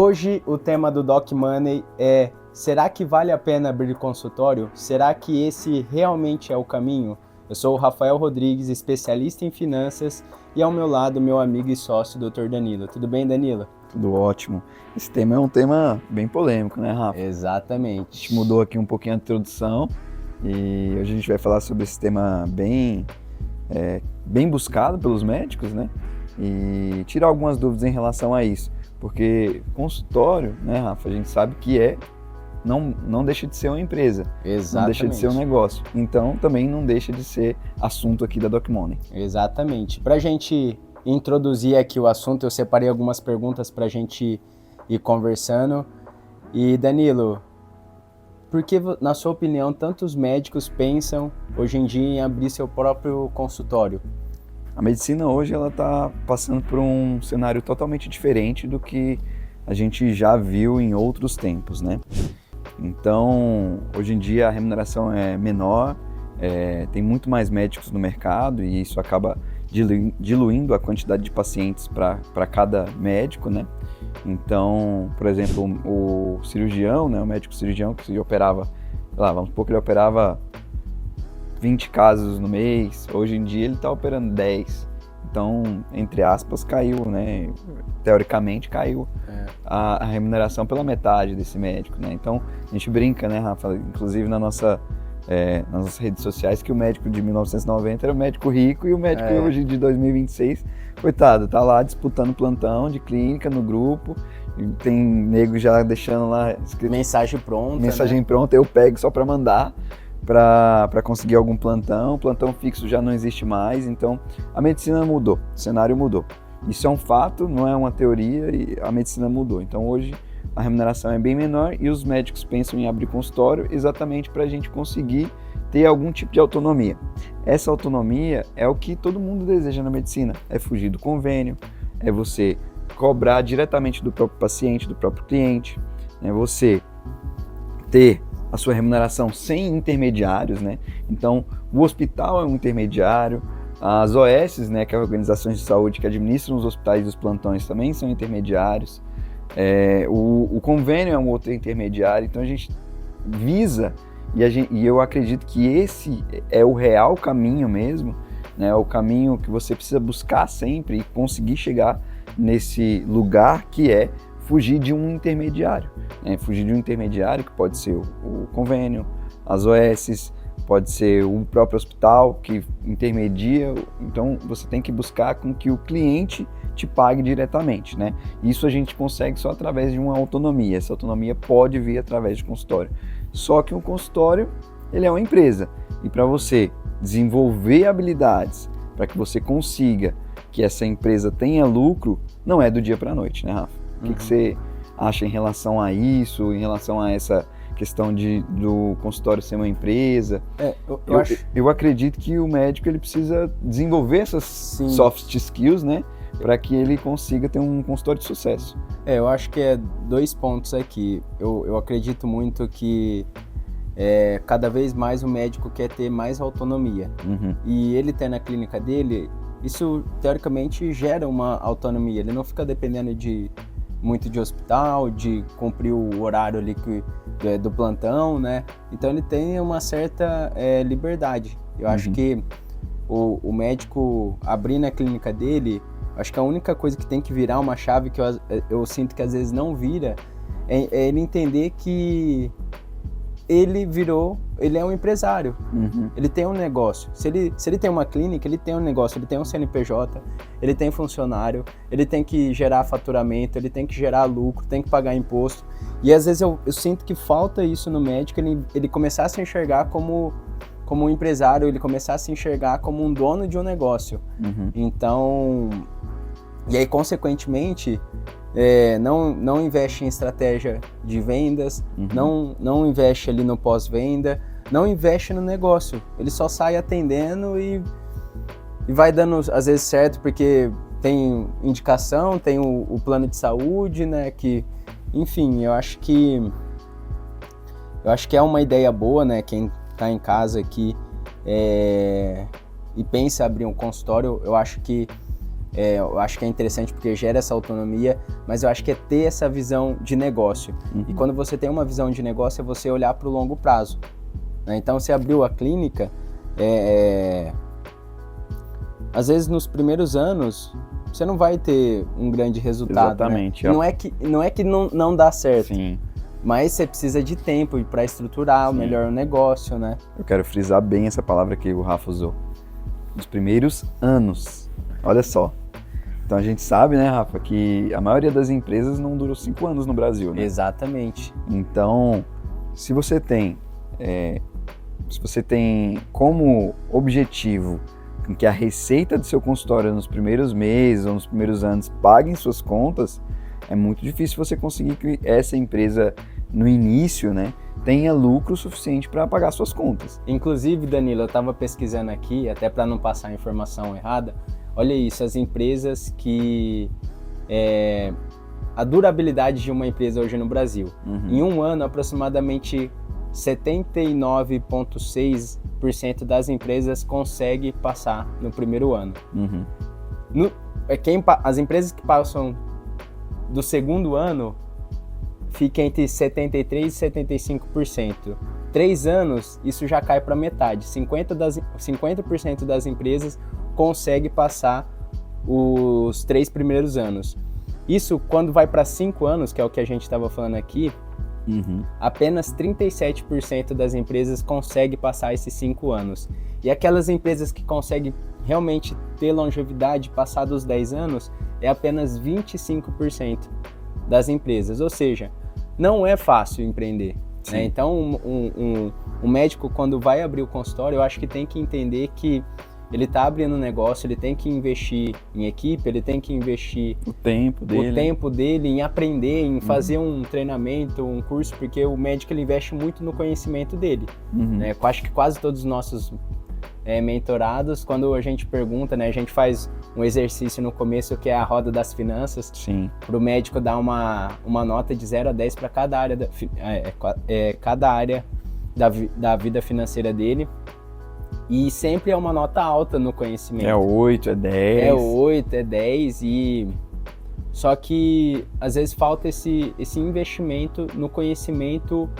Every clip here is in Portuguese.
Hoje o tema do Doc Money é: será que vale a pena abrir consultório? Será que esse realmente é o caminho? Eu sou o Rafael Rodrigues, especialista em finanças, e ao meu lado meu amigo e sócio, Dr. Danilo. Tudo bem, Danilo? Tudo ótimo. Esse tema é um tema bem polêmico, né, Rafa? Exatamente. A gente mudou aqui um pouquinho a introdução e hoje a gente vai falar sobre esse tema bem buscado pelos médicos, né? E tirar algumas dúvidas em relação a isso. Porque consultório, né, Rafa, a gente sabe que não deixa de ser uma empresa, Exatamente. Não deixa de ser um negócio. Então também não deixa de ser assunto aqui da Doc Money. Exatamente. Para a gente introduzir aqui o assunto, eu separei algumas perguntas para a gente ir conversando. E Danilo, por que, na sua opinião, tantos médicos pensam hoje em dia em abrir seu próprio consultório? A medicina hoje ela está passando por um cenário totalmente diferente do que a gente já viu em outros tempos, né? Então, hoje em dia a remuneração é menor, tem muito mais médicos no mercado e isso acaba diluindo a quantidade de pacientes para cada médico, né? Então, por exemplo, o cirurgião, né, o médico cirurgião que operava, sei lá, vamos supor que ele operava 20 casos no mês, hoje em dia ele está operando 10. Então, entre aspas, caiu, né? Teoricamente caiu a remuneração pela metade desse médico, né? Então, a gente brinca, né, Rafa, inclusive nas nossas redes sociais, que o médico de 1990 era o médico rico e o médico hoje de 2026, coitado, tá lá disputando plantão de clínica no grupo, e tem nego já deixando lá escrito, mensagem pronta, mensagem né? pronta, eu pego só para mandar, para conseguir algum plantão fixo já não existe mais, então a medicina mudou, o cenário mudou. Isso é um fato, não é uma teoria, e a medicina mudou. Então hoje a remuneração é bem menor e os médicos pensam em abrir consultório exatamente para a gente conseguir ter algum tipo de autonomia. Essa autonomia é o que todo mundo deseja na medicina, é fugir do convênio, é você cobrar diretamente do próprio paciente, do próprio cliente, é você ter a sua remuneração sem intermediários, né? Então, o hospital é um intermediário, as OS, né, que é as organizações de saúde que administram os hospitais e os plantões também são intermediários, o convênio é um outro intermediário, então a gente visa, e eu acredito que esse é o real caminho mesmo, né, o caminho que você precisa buscar sempre e conseguir chegar nesse lugar que é fugir de um intermediário, né? Fugir de um intermediário que pode ser o convênio, as OS, pode ser o próprio hospital que intermedia, então você tem que buscar com que o cliente te pague diretamente, né? Isso a gente consegue só através de uma autonomia, essa autonomia pode vir através de consultório, só que o consultório ele é uma empresa e para você desenvolver habilidades, para que você consiga que essa empresa tenha lucro, não é do dia para a noite, né, Rafa? O que você acha em relação a isso, em relação a essa questão do consultório ser uma empresa? Eu acredito que o médico ele precisa desenvolver essas soft skills, né, para que ele consiga ter um consultório de sucesso. Eu acho que é 2 pontos aqui. Eu acredito muito que cada vez mais o médico quer ter mais autonomia. E ele tem na clínica dele, isso teoricamente gera uma autonomia. Ele não fica dependendo muito de hospital, de cumprir o horário ali do plantão, né? Então ele tem uma certa liberdade. Eu acho que o médico abrindo a clínica dele, acho que a única coisa que tem que virar uma chave que eu sinto que às vezes não vira é ele entender que ele é um empresário, ele tem um negócio. Se ele tem uma clínica, ele tem um negócio, ele tem um CNPJ, ele tem funcionário, ele tem que gerar faturamento, ele tem que gerar lucro, tem que pagar imposto. E às vezes eu sinto que falta isso no médico, ele começar a se enxergar como um empresário, ele começar a se enxergar como um dono de um negócio. Então, e aí consequentemente, não investe em estratégia de vendas, não investe ali no pós-venda, não investe no negócio. Ele só sai atendendo e vai dando às vezes certo porque tem indicação, tem o plano de saúde, né? Que, enfim, eu acho que é uma ideia boa, né? Quem está em casa aqui e pensa em abrir um consultório, eu acho que eu acho que é interessante porque gera essa autonomia, mas eu acho que é ter essa visão de negócio. E quando você tem uma visão de negócio, é você olhar para o longo prazo, né? Então, você abriu a clínica, às vezes nos primeiros anos, você não vai ter um grande resultado. Exatamente. Né? Não é que não dá certo. Sim. Mas você precisa de tempo para estruturar melhor o negócio, né? Eu quero frisar bem essa palavra que o Rafa usou. Os primeiros anos. Olha só. Então a gente sabe, né, Rafa, que a maioria das empresas não durou 5 anos no Brasil, né? Exatamente. Então, se você tem como objetivo que a receita do seu consultório nos primeiros meses ou nos primeiros anos paguem suas contas, é muito difícil você conseguir que essa empresa, no início, né, tenha lucro suficiente para pagar suas contas. Inclusive, Danilo, eu estava pesquisando aqui, até para não passar a informação errada, olha isso, as empresas que... a durabilidade de uma empresa hoje no Brasil. Em um ano, aproximadamente 79,6% das empresas consegue passar no primeiro ano. As empresas que passam do segundo ano fica entre 73% e 75%. 3 anos, isso já cai para metade. 50% das empresas consegue passar os 3 primeiros anos. Isso, quando vai para 5 anos, que é o que a gente estava falando aqui, apenas 37% das empresas consegue passar esses 5 anos. E aquelas empresas que conseguem realmente ter longevidade, passar dos 10 anos, é apenas 25% das empresas. Ou seja, não é fácil empreender, né? Então, um médico, quando vai abrir o consultório, eu acho que tem que entender que ele está abrindo um negócio, ele tem que investir em equipe, ele tem que investir o tempo dele em aprender, em fazer um treinamento, um curso, porque o médico ele investe muito no conhecimento dele. Né? Eu acho que quase todos os nossos mentorados, quando a gente pergunta, né, a gente faz um exercício no começo que é a roda das finanças, para o médico dar uma nota de 0 a 10 para cada área, cada área da vida financeira dele. E sempre é uma nota alta no conhecimento. É 8, é 10. É 8, é 10 Só que às vezes falta esse investimento no conhecimento.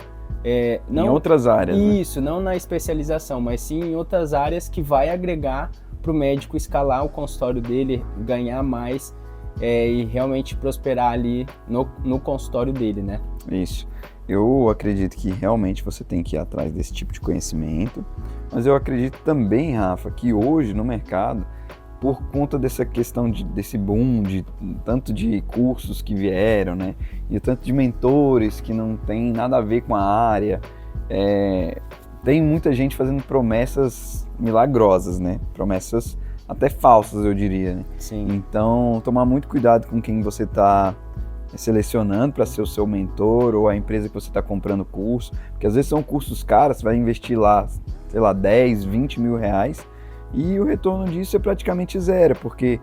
Não, em outras áreas. Isso, não na especialização, mas sim em outras áreas que vai agregar para o médico escalar o consultório dele, ganhar mais e realmente prosperar ali no consultório dele, né? Isso. Eu acredito que realmente você tem que ir atrás desse tipo de conhecimento, mas eu acredito também, Rafa, que hoje no mercado, por conta dessa questão desse boom, de tanto de cursos que vieram, né, e tanto de mentores que não tem nada a ver com a área, tem muita gente fazendo promessas milagrosas, né, promessas até falsas, eu diria, né? Sim. Então, tomar muito cuidado com quem você está selecionando para ser o seu mentor ou a empresa que você está comprando curso, porque às vezes são cursos caros, você vai investir lá, sei lá, 10, 20 mil reais e o retorno disso é praticamente zero, porque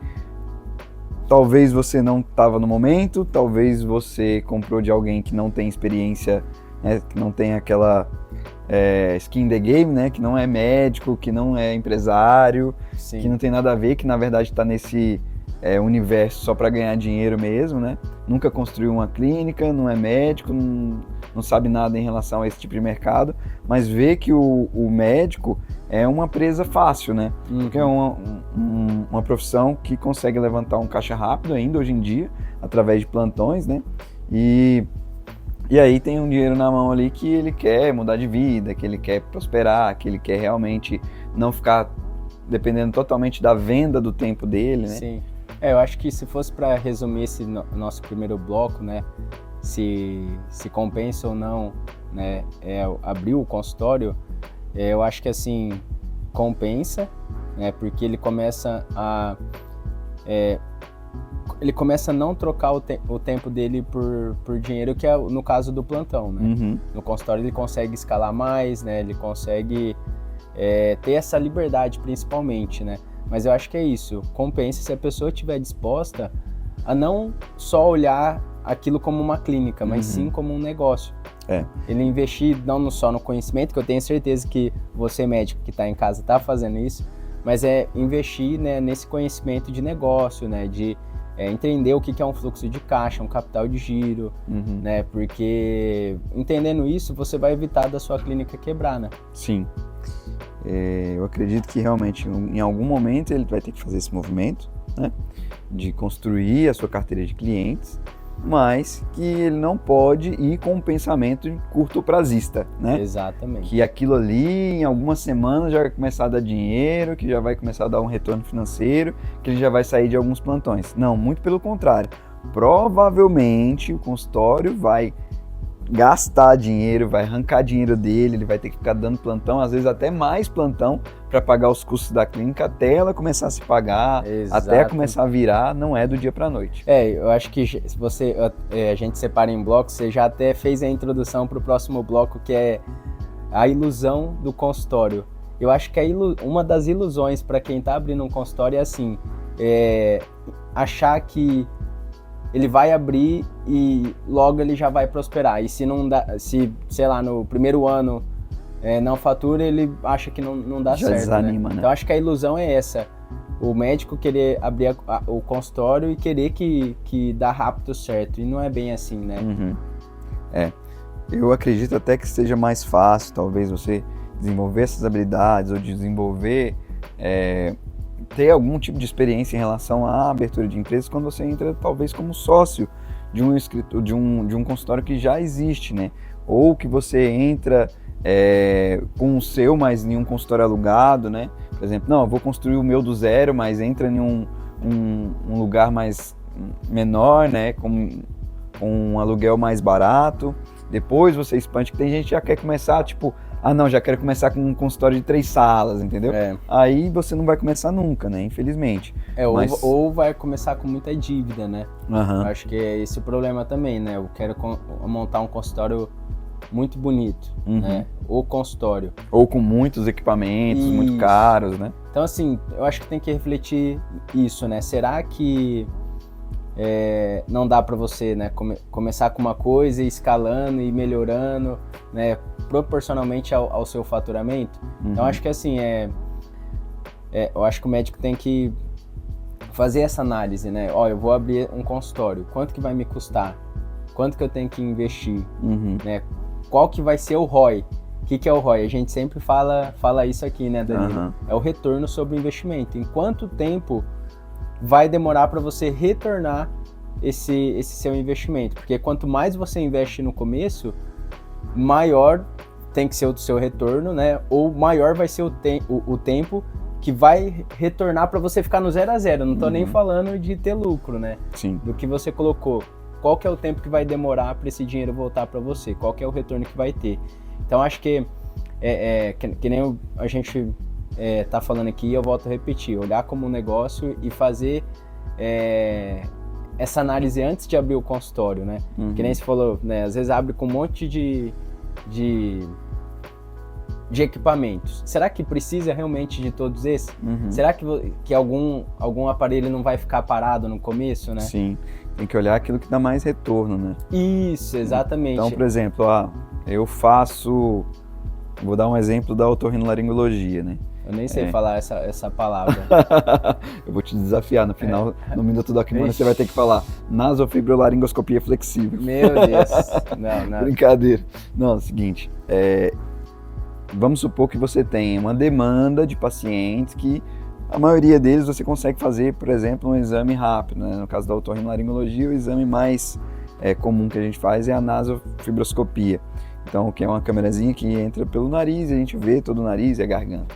talvez você não estava no momento, talvez você comprou de alguém que não tem experiência, né, que não tem aquela skin in the game, né, que não é médico, que não é empresário, Sim. que não tem nada a ver, que na verdade está nesse universo só para ganhar dinheiro mesmo, né? Nunca construiu uma clínica, não é médico, não sabe nada em relação a esse tipo de mercado, mas vê que o médico é uma presa fácil, né? Porque é uma profissão que consegue levantar um caixa rápido ainda hoje em dia, através de plantões, né? E aí tem um dinheiro na mão ali que ele quer mudar de vida, que ele quer prosperar, que ele quer realmente não ficar dependendo totalmente da venda do tempo dele, né? Sim. Eu acho que se fosse para resumir esse nosso primeiro bloco, né, se compensa ou não, né, abrir o consultório, eu acho que assim, compensa, né, porque ele começa a não trocar o tempo dele por dinheiro, que é no caso do plantão, né? No consultório ele consegue escalar mais, né, ele consegue ter essa liberdade principalmente, né? Mas eu acho que é isso, compensa se a pessoa estiver disposta a não só olhar aquilo como uma clínica, mas sim como um negócio. Ele investir não só no conhecimento, que eu tenho certeza que você médico que está em casa está fazendo isso, mas é investir, né, nesse conhecimento de negócio, né, de entender o que é um fluxo de caixa, um capital de giro, né, porque entendendo isso, você vai evitar da sua clínica quebrar, né? Sim. Eu acredito que realmente em algum momento ele vai ter que fazer esse movimento, né, de construir a sua carteira de clientes, mas que ele não pode ir com um pensamento curto prazista, né? Exatamente. Que aquilo ali em algumas semanas já vai começar a dar dinheiro, que já vai começar a dar um retorno financeiro, que ele já vai sair de alguns plantões. Não, muito pelo contrário. Provavelmente o consultório vai gastar dinheiro, vai arrancar dinheiro dele, ele vai ter que ficar dando plantão, às vezes até mais plantão, para pagar os custos da clínica até ela começar a se pagar, Exato. até começar a virar, não é do dia para a noite. Eu acho que se a gente separa em blocos, você já até fez a introdução para o próximo bloco, que é a ilusão do consultório. Eu acho que uma das ilusões para quem está abrindo um consultório é assim, achar que ele vai abrir e logo ele já vai prosperar. E se não dá, sei lá, no primeiro ano não fatura, ele acha que não dá já certo, desanima, né? né? Então acho que a ilusão é essa. O médico querer abrir o consultório e querer que dá rápido certo. E não é bem assim, né? Eu acredito até que seja mais fácil, talvez, você desenvolver essas habilidades ou desenvolver, ter algum tipo de experiência em relação à abertura de empresas quando você entra, talvez, como sócio de um consultório que já existe, né? Ou que você entra com o seu, mas em um consultório alugado, né? Por exemplo, não, eu vou construir o meu do zero, mas entra em um lugar mais menor, né? Com um aluguel mais barato. Depois você expande, que tem gente que já quer começar, tipo, já quero começar com um consultório de 3 salas, entendeu? Aí você não vai começar nunca, né? Infelizmente. Ou vai começar com muita dívida, né? Uhum. Eu acho que é esse o problema também, né? Eu quero montar um consultório muito bonito, né? O consultório. Ou com muitos equipamentos, muito caros, né? Então, assim, eu acho que tem que refletir isso, né? Será que não dá para você, né, começar com uma coisa e ir escalando e melhorando, né, proporcionalmente ao seu faturamento? Então, acho que assim, eu acho que o médico tem que fazer essa análise, né? Eu vou abrir um consultório, quanto que vai me custar? Quanto que eu tenho que investir? Né? Qual que vai ser o ROI? O que é o ROI? A gente sempre fala isso aqui, né, Danilo? É o retorno sobre o investimento. Em quanto tempo vai demorar para você retornar esse seu investimento? Porque quanto mais você investe no começo, maior tem que ser o seu retorno, né? Ou maior vai ser o tempo que vai retornar para você ficar no 0 a 0. Não tô nem falando de ter lucro, né? Sim. Do que você colocou. Qual que é o tempo que vai demorar para esse dinheiro voltar para você? Qual que é o retorno que vai ter? Então, acho que que nem a gente tá falando aqui, eu volto a repetir, olhar como um negócio e fazer essa análise antes de abrir o consultório, né? Que nem você falou, né? Às vezes abre com um monte de equipamentos. Será que precisa realmente de todos esses? Será que algum aparelho não vai ficar parado no começo, né? Sim, tem que olhar aquilo que dá mais retorno, né? Isso, exatamente. Então, por exemplo, eu faço... Vou dar um exemplo da otorrinolaringologia, né? Eu nem sei falar essa palavra. Eu vou te desafiar no final, no Minuto do Aquimano, você vai ter que falar nasofibrolaringoscopia flexível. Meu Deus, não. Brincadeira. Não, é o seguinte, vamos supor que você tem uma demanda de pacientes que a maioria deles você consegue fazer, por exemplo, um exame rápido, né? No caso da otorrinolaringologia, o exame mais comum que a gente faz é a nasofibroscopia. Então, que é uma câmerazinha que entra pelo nariz e a gente vê todo o nariz e a garganta.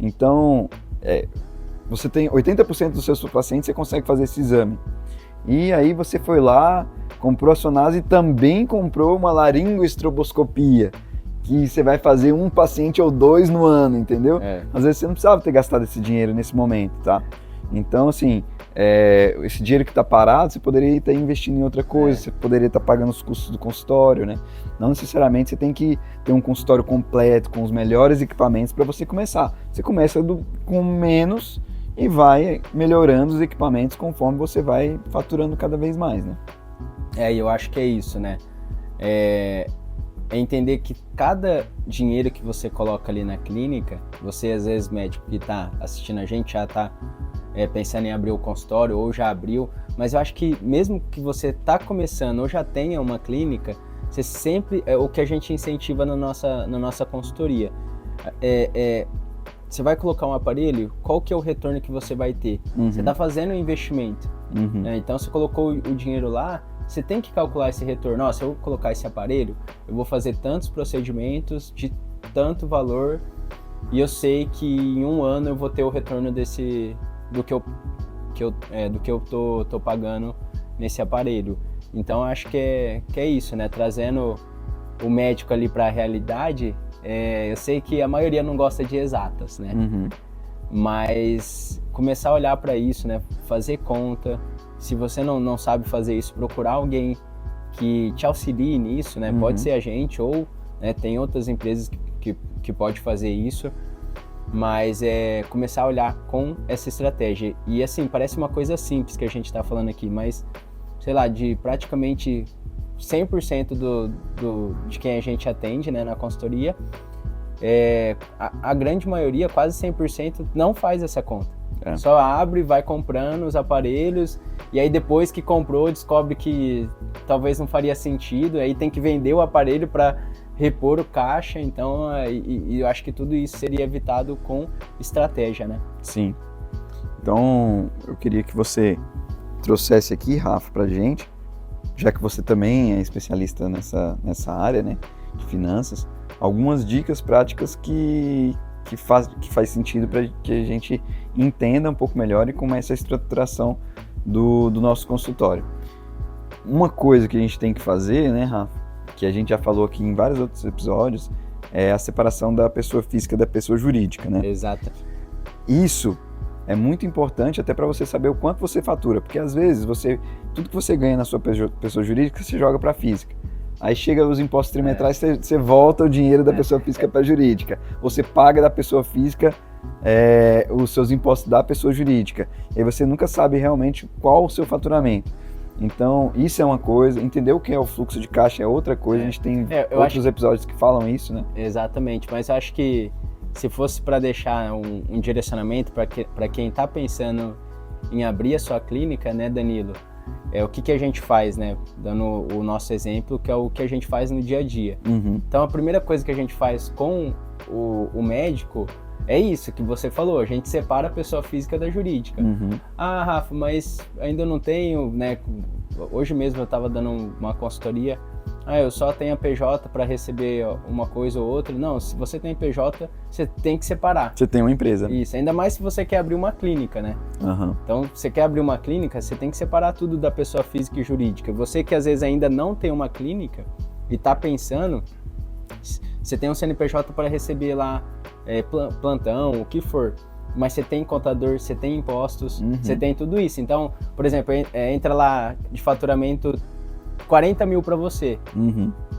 Então, você tem 80% dos seus pacientes, você consegue fazer esse exame. E aí você foi lá, comprou a Sonasa e também comprou uma laringoestroboscopia, que você vai fazer um paciente ou 2 no ano, entendeu? Às vezes você não precisava ter gastado esse dinheiro nesse momento, tá? Então, assim, esse dinheiro que está parado, você poderia estar investindo em outra coisa, você poderia estar pagando os custos do consultório, né? Não necessariamente você tem que ter um consultório completo, com os melhores equipamentos para você começar. Você começa com menos e vai melhorando os equipamentos conforme você vai faturando cada vez mais, né? Eu acho que é isso, né? é entender que cada dinheiro que você coloca ali na clínica, você às vezes médico que está assistindo a gente já está pensando em abrir o consultório ou já abriu, mas eu acho que mesmo que você está começando ou já tenha uma clínica, você sempre, o que a gente incentiva na nossa consultoria, você vai colocar um aparelho, qual que é o retorno que você vai ter? Você está fazendo um investimento, né? Então você colocou o dinheiro lá, você tem que calcular esse retorno. Se eu colocar esse aparelho, eu vou fazer tantos procedimentos de tanto valor e eu sei que em um ano eu vou ter o retorno do que eu tô pagando nesse aparelho. Então acho que é isso, né? Trazendo o médico ali para a realidade, eu sei que a maioria não gosta de exatas, né? Mas começar a olhar para isso, né? Fazer conta. Se você não sabe fazer isso, procurar alguém que te auxilie nisso, né? Pode ser a gente ou, né, tem outras empresas que pode fazer isso, mas começar a olhar com essa estratégia. E assim, parece uma coisa simples que a gente está falando aqui, mas, sei lá, de praticamente 100% de quem a gente atende, né, na consultoria, a grande maioria, quase 100%, não faz essa conta. Só abre, vai comprando os aparelhos e aí depois que comprou descobre que talvez não faria sentido, aí tem que vender o aparelho para repor o caixa, então e eu acho que tudo isso seria evitado com estratégia, né? Sim. Então eu queria que você trouxesse aqui, Rafa, pra gente, já que você também é especialista nessa área, né, de finanças, algumas dicas práticas que faz sentido para que a gente entenda um pouco melhor e comece a estruturação do nosso consultório. Uma coisa que a gente tem que fazer, né, Rafa, que a gente já falou aqui em vários outros episódios, é a separação da pessoa física da pessoa jurídica, né? Exato. Isso é muito importante até para você saber o quanto você fatura, porque às vezes tudo que você ganha na sua pessoa jurídica, você joga para a física. Aí chega os impostos trimestrais, você volta o dinheiro da pessoa física para a jurídica. Você paga da pessoa física os seus impostos da pessoa jurídica. E aí você nunca sabe realmente qual o seu faturamento. Então, isso é uma coisa. Entender o que é o fluxo de caixa é outra coisa. A gente tem outros episódios que falam isso, né? Exatamente. Mas eu acho que se fosse para deixar um direcionamento para quem está pensando em abrir a sua clínica, né, Danilo? O que a gente faz, né? Dando o nosso exemplo, que é o que a gente faz no dia a dia. Então, a primeira coisa que a gente faz com o médico é isso que você falou, a gente separa a pessoa física da jurídica. Ah, Rafa, mas ainda não tenho, né? Hoje mesmo eu estava dando uma consultoria, eu só tenho a PJ para receber uma coisa ou outra. Não, se você tem PJ, você tem que separar. Você tem uma empresa. Isso, ainda mais se você quer abrir uma clínica, né? Então, você quer abrir uma clínica, você tem que separar tudo da pessoa física e jurídica. Você que às vezes ainda não tem uma clínica e está pensando, você tem um CNPJ para receber lá plantão, o que for, mas você tem contador, você tem impostos, você tem tudo isso. Então, por exemplo, entra lá de faturamento 40 mil para você.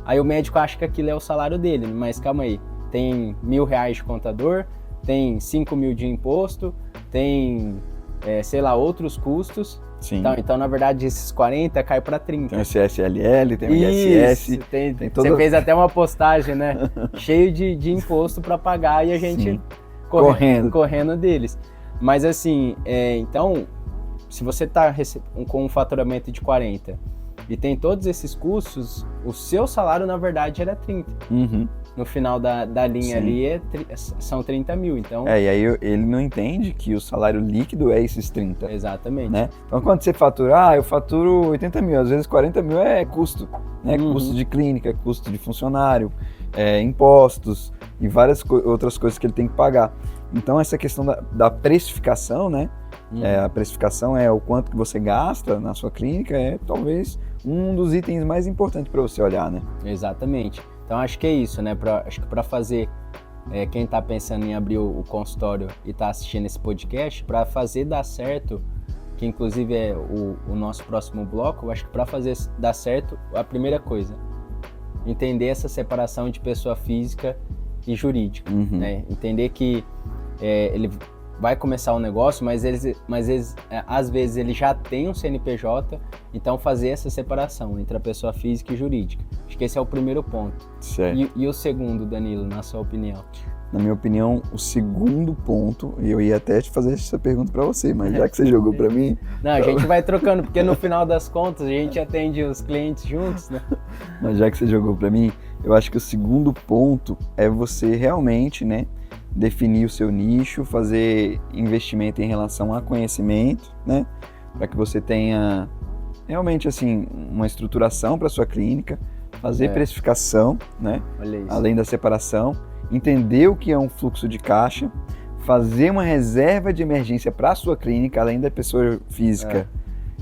Aí o médico acha que aquilo é o salário dele, mas calma aí, tem R$1.000 de contador, tem 5 mil de imposto, tem, sei lá, outros custos. Sim. Então, na verdade, esses 40 cai para 30. Tem o CSLL, tem o ISS. Tem todo... Você fez até uma postagem, né? Cheio de imposto para pagar e a gente correndo deles. Mas assim, então, se você está com um faturamento de 40 e tem todos esses custos, o seu salário, na verdade, era 30. No final da linha ali são 30 mil, então... E aí ele não entende que o salário líquido é esses 30. Exatamente. Né? Então quando você fatura, eu faturo 80 mil, às vezes 40 mil é custo, né? Custo de clínica, custo de funcionário, impostos e várias outras coisas que ele tem que pagar. Então essa questão da precificação, né? A precificação é o quanto que você gasta na sua clínica, talvez um dos itens mais importantes para você olhar, né? Exatamente. Então acho que é isso, né? Acho que para fazer, quem está pensando em abrir o consultório e está assistindo esse podcast, para fazer dar certo, que inclusive é o nosso próximo bloco, eu acho que para fazer dar certo, a primeira coisa, entender essa separação de pessoa física e jurídica, né? Entender que vai começar um negócio, mas às vezes ele já tem um CNPJ, então fazer essa separação entre a pessoa física e jurídica. Acho que esse é o primeiro ponto. Certo. E o segundo, Danilo, na sua opinião? Na minha opinião, o segundo ponto, e eu ia até te fazer essa pergunta para você, mas já que você jogou para mim... Não, a gente vai trocando, porque no final das contas a gente atende os clientes juntos, né? Mas já que você jogou para mim, eu acho que o segundo ponto é você realmente, né, definir o seu nicho, fazer investimento em relação a conhecimento, né, para que você tenha realmente assim uma estruturação para sua clínica, fazer precificação, né, além da separação, entender o que é um fluxo de caixa, fazer uma reserva de emergência para a sua clínica, além da pessoa física.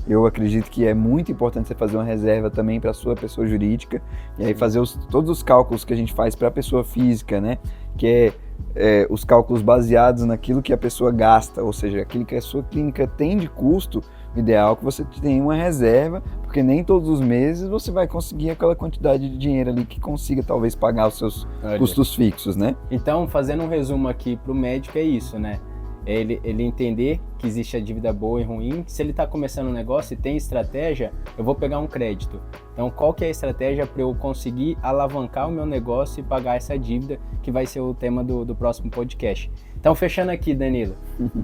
Eu acredito que é muito importante você fazer uma reserva também para a sua pessoa jurídica, e aí fazer todos os cálculos que a gente faz para a pessoa física, né? Que é os cálculos baseados naquilo que a pessoa gasta, ou seja, aquilo que a sua clínica tem de custo. O ideal é que você tenha uma reserva, porque nem todos os meses você vai conseguir aquela quantidade de dinheiro ali que consiga talvez pagar os seus custos fixos, né? Então, fazendo um resumo aqui para o médico, é isso, né? Ele entender que existe a dívida boa e ruim. Se ele está começando um negócio e tem estratégia, eu vou pegar um crédito. Então, qual que é a estratégia para eu conseguir alavancar o meu negócio e pagar essa dívida, que vai ser o tema do próximo podcast. Então, fechando aqui, Danilo.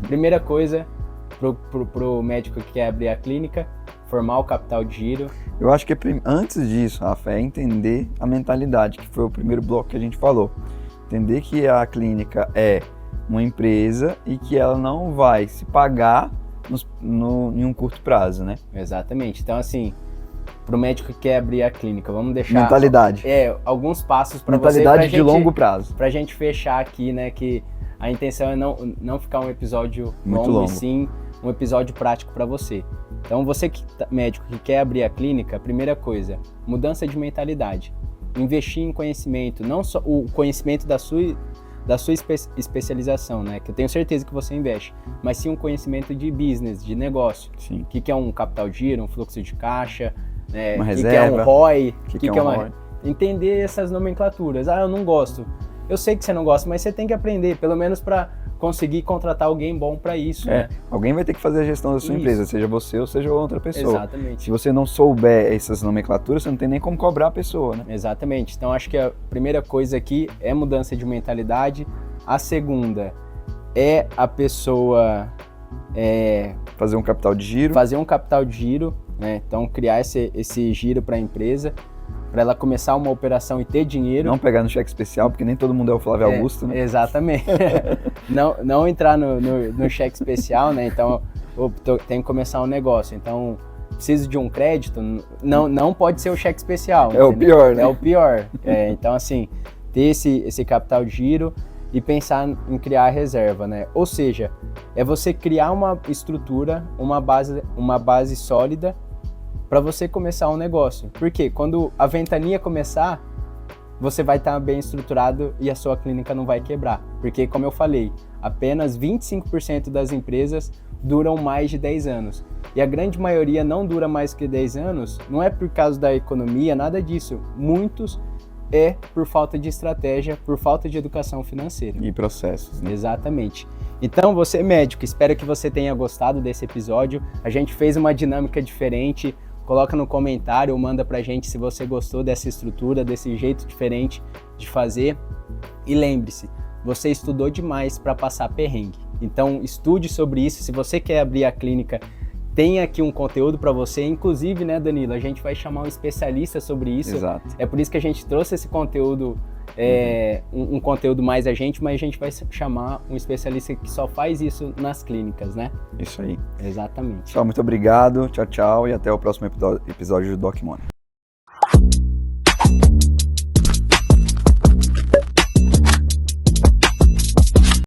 Primeira coisa, pro médico que quer abrir a clínica, formar o capital de giro. Eu acho que antes disso, Rafa, é entender a mentalidade, que foi o primeiro bloco que a gente falou. Entender que a clínica é uma empresa e que ela não vai se pagar em um curto prazo, né? Exatamente. Então, assim, para o médico que quer abrir a clínica, vamos deixar... Mentalidade. Alguns passos para você... Mentalidade de longo prazo. Para a gente fechar aqui, né, que a intenção é não ficar um episódio muito longo, e sim um episódio prático para você. Então, você médico que quer abrir a clínica, primeira coisa, mudança de mentalidade. Investir em conhecimento, não só o conhecimento da sua especialização, né? Que eu tenho certeza que você investe, mas sim um conhecimento de business, de negócio. Sim. O que é um capital de giro, um fluxo de caixa, uma reserva, que é um ROI, que é um ROI. Entender essas nomenclaturas. Eu não gosto. Eu sei que você não gosta, mas você tem que aprender, pelo menos para conseguir contratar alguém bom para isso. Né? Alguém vai ter que fazer a gestão da sua empresa, seja você ou seja outra pessoa. Exatamente. Se você não souber essas nomenclaturas, você não tem nem como cobrar a pessoa, né? Exatamente. Então, acho que a primeira coisa aqui é mudança de mentalidade. A segunda é a pessoa... fazer um capital de giro. Fazer um capital de giro, né? Então, criar esse giro para a empresa, para ela começar uma operação e ter dinheiro. Não pegar no cheque especial, porque nem todo mundo é o Flávio Augusto, né? Exatamente. não entrar no cheque especial, né? Então, eu tenho que começar um negócio. Então, preciso de um crédito, não pode ser o cheque especial. É o pior, né? É o pior. Então, assim, ter esse capital de giro e pensar em criar a reserva, né? Ou seja, é você criar uma estrutura, uma base sólida para você começar um negócio. Porque quando a ventania começar, você vai estar bem estruturado e a sua clínica não vai quebrar. Porque, como eu falei, apenas 25% das empresas duram mais de 10 anos. E a grande maioria não dura mais que 10 anos, não é por causa da economia, nada disso. Muitos é por falta de estratégia, por falta de educação financeira. E processos, né? Exatamente. Então, você médico, espero que você tenha gostado desse episódio. A gente fez uma dinâmica diferente. Coloca no comentário ou manda pra gente se você gostou dessa estrutura, desse jeito diferente de fazer. E lembre-se, você estudou demais para passar perrengue. Então, estude sobre isso. Se você quer abrir a clínica, tem aqui um conteúdo para você. Inclusive, né, Danilo, a gente vai chamar um especialista sobre isso. Exato. É por isso que a gente trouxe esse conteúdo, um conteúdo mais a gente, mas a gente vai chamar um especialista que só faz isso nas clínicas, né? Isso aí. Exatamente. Pessoal, muito obrigado. Tchau, tchau. E até o próximo episódio do Doc Money.